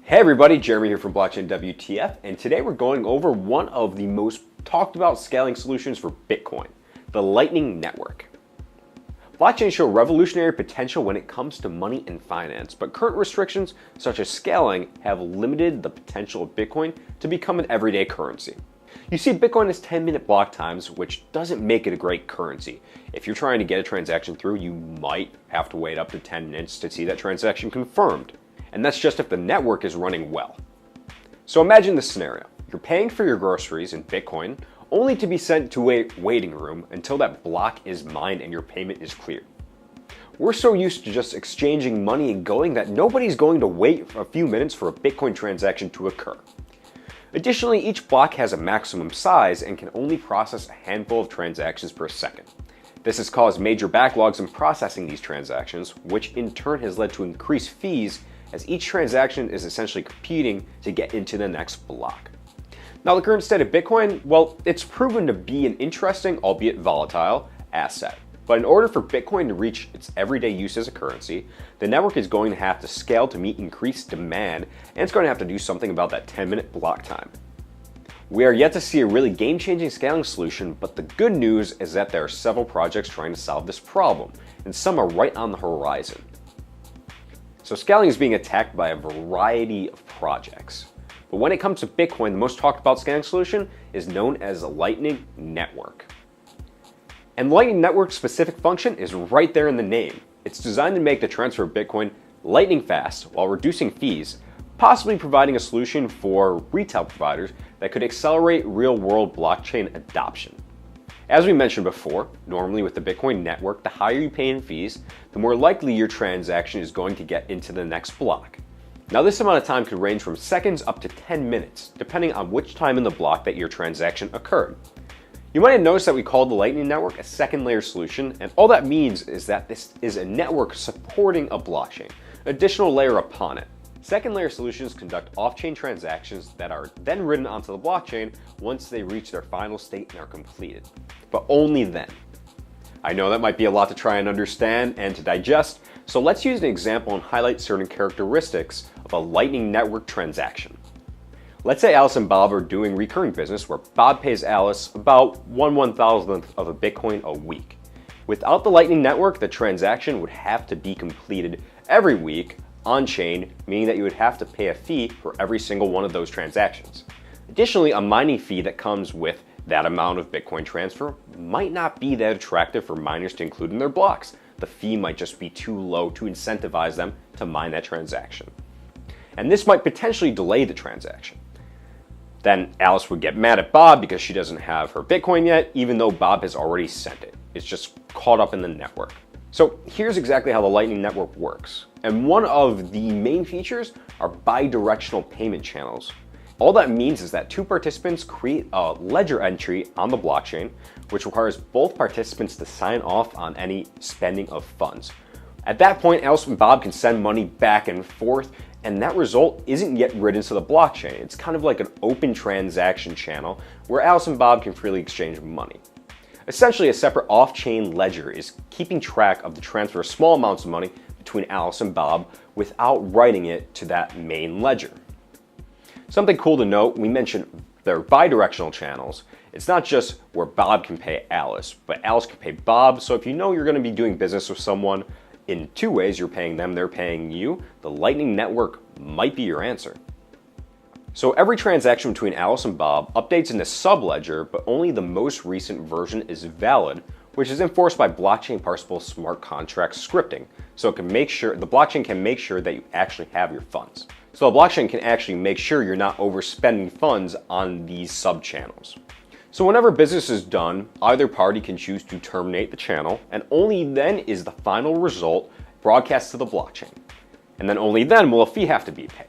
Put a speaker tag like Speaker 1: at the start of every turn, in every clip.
Speaker 1: Hey everybody, Jeremy here from blockchain.wtf, and today we're going over one of the most talked about scaling solutions for Bitcoin, the Lightning Network. Blockchains show revolutionary potential when it comes to money and finance, but current restrictions such as scaling have limited the potential of Bitcoin to become an everyday currency. You see, Bitcoin has 10-minute block times, which doesn't make it a great currency. If you're trying to get a transaction through, you might have to wait up to 10 minutes to see that transaction confirmed. And that's just if the network is running well. So imagine this scenario. You're paying for your groceries in Bitcoin only to be sent to a waiting room until that block is mined and your payment is cleared. We're so used to just exchanging money and going that nobody's going to wait for a few minutes for a Bitcoin transaction to occur. Additionally, each block has a maximum size and can only process a handful of transactions per second. This has caused major backlogs in processing these transactions, which in turn has led to increased fees as each transaction is essentially competing to get into the next block. Now, the current state of Bitcoin, well, it's proven to be an interesting, albeit volatile, asset. But in order for Bitcoin to reach its everyday use as a currency, the network is going to have to scale to meet increased demand, and it's going to have to do something about that 10-minute block time. We are yet to see a really game-changing scaling solution, but the good news is that there are several projects trying to solve this problem, and some are right on the horizon. So scaling is being attacked by a variety of projects. But when it comes to Bitcoin, the most talked about scaling solution is known as a Lightning Network. And the Lightning Network's specific function is right there in the name. It's designed to make the transfer of Bitcoin lightning fast while reducing fees, possibly providing a solution for retail providers that could accelerate real-world blockchain adoption. As we mentioned before, normally with the Bitcoin network, the higher you pay in fees, the more likely your transaction is going to get into the next block. Now, this amount of time could range from seconds up to 10 minutes, depending on which time in the block that your transaction occurred. You might have noticed that we called the Lightning Network a second layer solution, and all that means is that this is a network supporting a blockchain, additional layer upon it. Second layer solutions conduct off-chain transactions that are then written onto the blockchain once they reach their final state and are completed. But only then. I know that might be a lot to try and understand and to digest, so let's use an example and highlight certain characteristics of a Lightning Network transaction. Let's say Alice and Bob are doing recurring business where Bob pays Alice about 1/1000th of a Bitcoin a week. Without the Lightning Network, the transaction would have to be completed every week on-chain, meaning that you would have to pay a fee for every single one of those transactions. Additionally, a mining fee that comes with that amount of Bitcoin transfer might not be that attractive for miners to include in their blocks. The fee might just be too low to incentivize them to mine that transaction. And this might potentially delay the transaction. Then Alice would get mad at Bob because she doesn't have her Bitcoin yet, even though Bob has already sent it. It's just caught up in the network. So here's exactly how the Lightning Network works. And one of the main features are bi-directional payment channels. All that means is that two participants create a ledger entry on the blockchain, which requires both participants to sign off on any spending of funds. At that point, Alice and Bob can send money back and forth, and that result isn't yet written to the blockchain. It's kind of like an open transaction channel where Alice and Bob can freely exchange money. Essentially, a separate off-chain ledger is keeping track of the transfer of small amounts of money between Alice and Bob without writing it to that main ledger. Something cool to note, we mentioned they're bi-directional channels. It's not just where Bob can pay Alice, but Alice can pay Bob. So if you know you're going to be doing business with someone in two ways, you're paying them, they're paying you, the Lightning Network might be your answer. So every transaction between Alice and Bob updates in the subledger, but only the most recent version is valid, which is enforced by blockchain parsable smart contract scripting. So it can make sure, the blockchain can make sure that you actually have your funds. So the blockchain can actually make sure you're not overspending funds on these sub-channels. So whenever business is done, either party can choose to terminate the channel, and only then is the final result broadcast to the blockchain. And then only then will a fee have to be paid.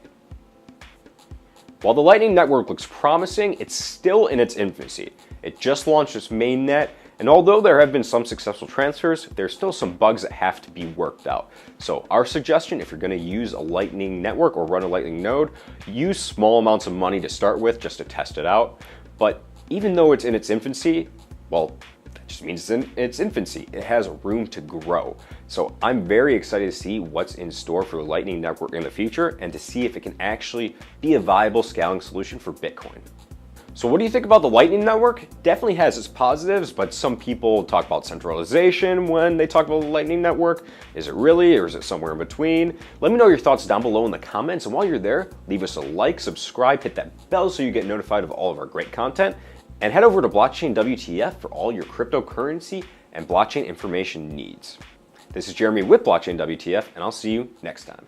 Speaker 1: While the Lightning Network looks promising, it's still in its infancy. It just launched its mainnet, and although there have been some successful transfers, there's still some bugs that have to be worked out. So our suggestion, if you're going to use a Lightning Network or run a Lightning node, use small amounts of money to start with just to test it out. But even though it's in its infancy, well, that just means it's in its infancy. It has room to grow. So I'm very excited to see what's in store for the Lightning Network in the future and to see if it can actually be a viable scaling solution for Bitcoin. So what do you think about the Lightning Network? Definitely has its positives, but some people talk about centralization when they talk about the Lightning Network. Is it really, or is it somewhere in between? Let me know your thoughts down below in the comments, and while you're there, leave us a like, subscribe, hit that bell so you get notified of all of our great content, and head over to blockchain.wtf for all your cryptocurrency and blockchain information needs. This is Jeremy with blockchain.wtf, and I'll see you next time.